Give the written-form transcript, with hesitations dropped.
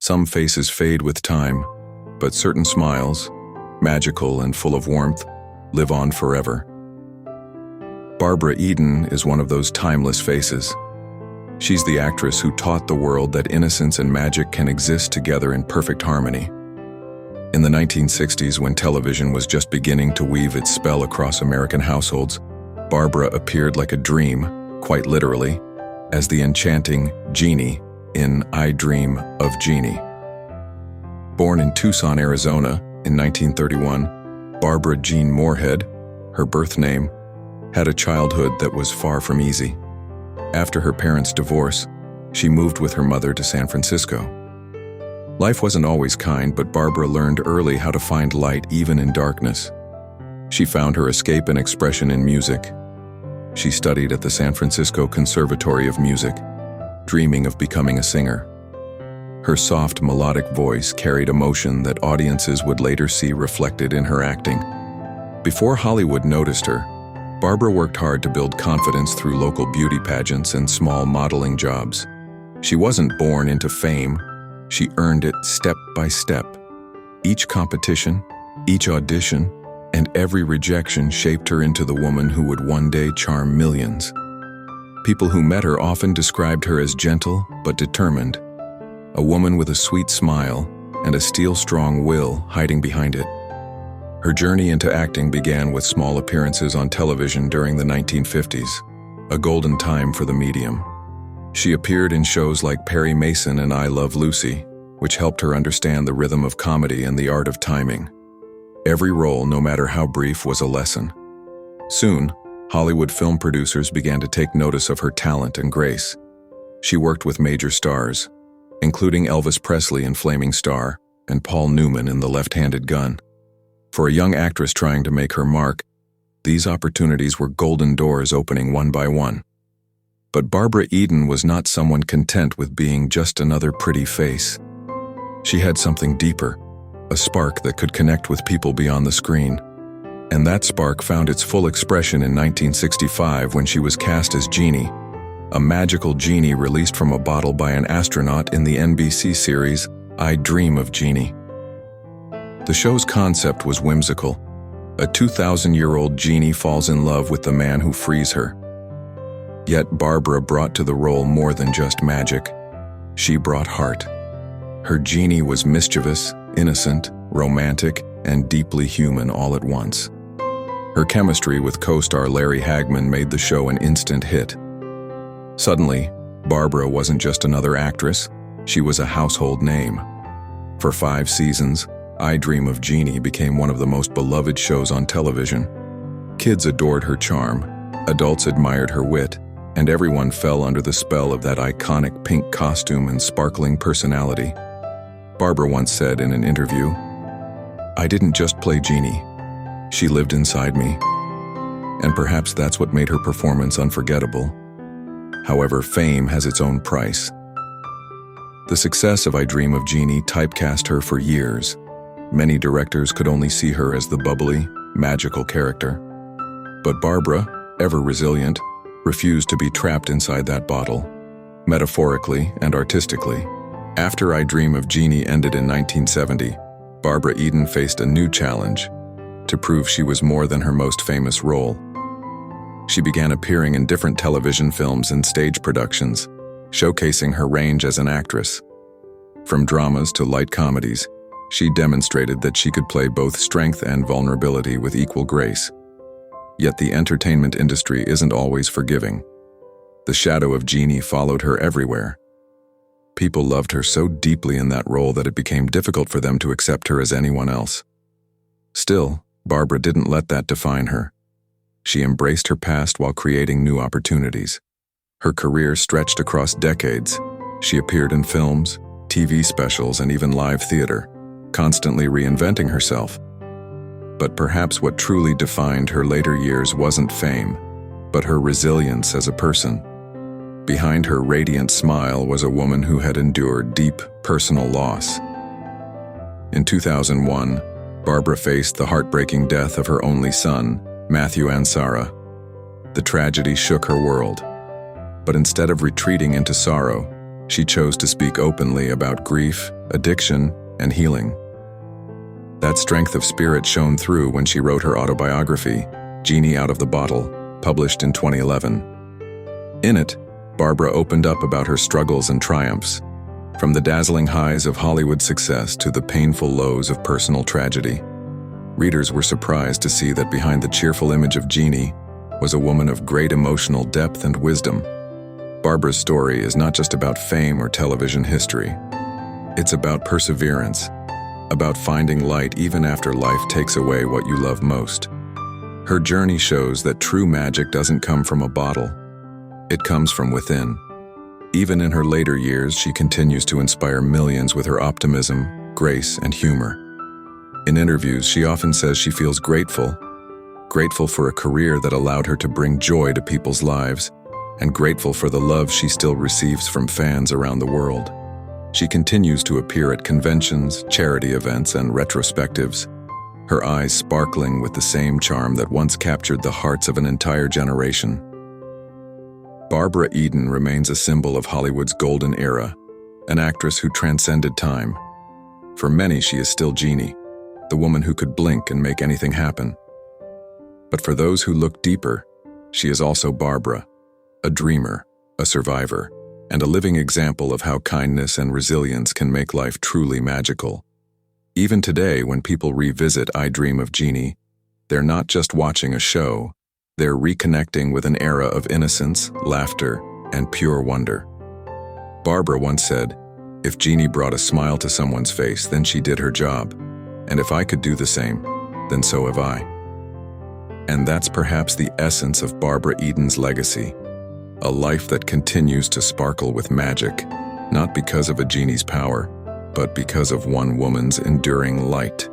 Some faces fade with time, but certain smiles, magical and full of warmth, live on forever. Barbara Eden is one of those timeless faces. She's the actress who taught the world that innocence and magic can exist together in perfect harmony. In the 1960s, when television was just beginning to weave its spell across American households, Barbara appeared like a dream, quite literally, as the enchanting Jeannie in Dream of Jeannie. Born in Tucson, Arizona in 1931, Barbara Jean Moorhead, her birth name, had a childhood that was far from easy. After her parents' divorce, she moved with her mother to San Francisco. Life wasn't always kind, but Barbara learned early how to find light even in darkness. She found her escape and expression in music. She studied at the San Francisco Conservatory of Music, dreaming of becoming a singer. Her soft, melodic voice carried emotion that audiences would later see reflected in her acting. Before Hollywood noticed her, Barbara worked hard to build confidence through local beauty pageants and small modeling jobs. She wasn't born into fame, she earned it step by step. Each competition, each audition, and every rejection shaped her into the woman who would one day charm millions. People who met her often described her as gentle but determined, a woman with a sweet smile and a steel-strong will hiding behind it. Her journey into acting began with small appearances on television during the 1950s, a golden time for the medium. She appeared in shows like Perry Mason and I Love Lucy, which helped her understand the rhythm of comedy and the art of timing. Every role, no matter how brief, was a lesson. Soon, Hollywood film producers began to take notice of her talent and grace. She worked with major stars, including Elvis Presley in Flaming Star and Paul Newman in The Left-Handed Gun. For a young actress trying to make her mark, these opportunities were golden doors opening one by one. But Barbara Eden was not someone content with being just another pretty face. She had something deeper, a spark that could connect with people beyond the screen. And that spark found its full expression in 1965 when she was cast as Jeannie, a magical genie released from a bottle by an astronaut in the NBC series Dream of Jeannie. The show's concept was whimsical. A 2,000-year-old genie falls in love with the man who frees her. Yet Barbara brought to the role more than just magic. She brought heart. Her genie was mischievous, innocent, romantic, and deeply human all at once. Her chemistry with co-star Larry Hagman made the show an instant hit. Suddenly, Barbara wasn't just another actress, she was a household name. For 5 seasons, Dream of Jeannie became one of the most beloved shows on television. Kids adored her charm, adults admired her wit, and everyone fell under the spell of that iconic pink costume and sparkling personality. Barbara once said in an interview, "I didn't just play Jeannie. She lived inside me." And perhaps that's what made her performance unforgettable. However, fame has its own price. The success of Dream of Jeannie typecast her for years. Many directors could only see her as the bubbly, magical character. But Barbara, ever resilient, refused to be trapped inside that bottle, metaphorically and artistically. After Dream of Jeannie ended in 1970, Barbara Eden faced a new challenge, to prove she was more than her most famous role. She began appearing in different television films and stage productions, showcasing her range as an actress. From dramas to light comedies, she demonstrated that she could play both strength and vulnerability with equal grace. Yet the entertainment industry isn't always forgiving. The shadow of Jeannie followed her everywhere. People loved her so deeply in that role that it became difficult for them to accept her as anyone else. Still, Barbara didn't let that define her. She embraced her past while creating new opportunities. Her career stretched across decades. She appeared in films, TV specials, and even live theater, constantly reinventing herself. But perhaps what truly defined her later years wasn't fame, but her resilience as a person. Behind her radiant smile was a woman who had endured deep personal loss. In 2001, Barbara faced the heartbreaking death of her only son, Matthew Ansara. The tragedy shook her world. But instead of retreating into sorrow, she chose to speak openly about grief addiction, and healing. That strength of spirit shone through when she wrote her autobiography, Jeannie Out of the Bottle, published in 2011. In it, Barbara opened up about her struggles and triumphs, from the dazzling highs of Hollywood success to the painful lows of personal tragedy. Readers were surprised to see that behind the cheerful image of Jeannie was a woman of great emotional depth and wisdom. Barbara's story is not just about fame or television history. It's about perseverance, about finding light even after life takes away what you love most. Her journey shows that true magic doesn't come from a bottle. It comes from within. Even in her later years, she continues to inspire millions with her optimism, grace, and humor. In interviews, she often says she feels grateful for a career that allowed her to bring joy to people's lives, and grateful for the love she still receives from fans around the world. She continues to appear at conventions, charity events, and retrospectives, her eyes sparkling with the same charm that once captured the hearts of an entire generation. Barbara Eden remains a symbol of Hollywood's golden era, an actress who transcended time. For many, she is still Jeannie, the woman who could blink and make anything happen. But for those who look deeper, she is also Barbara, a dreamer, a survivor, and a living example of how kindness and resilience can make life truly magical. Even today, when people revisit I Dream of Jeannie, they're not just watching a show, they're reconnecting with an era of innocence, laughter, and pure wonder. Barbara once said, "If Jeannie brought a smile to someone's face, then she did her job. And if I could do the same, then so have I." And that's perhaps the essence of Barbara Eden's legacy. A life that continues to sparkle with magic, not because of a genie's power, but because of one woman's enduring light.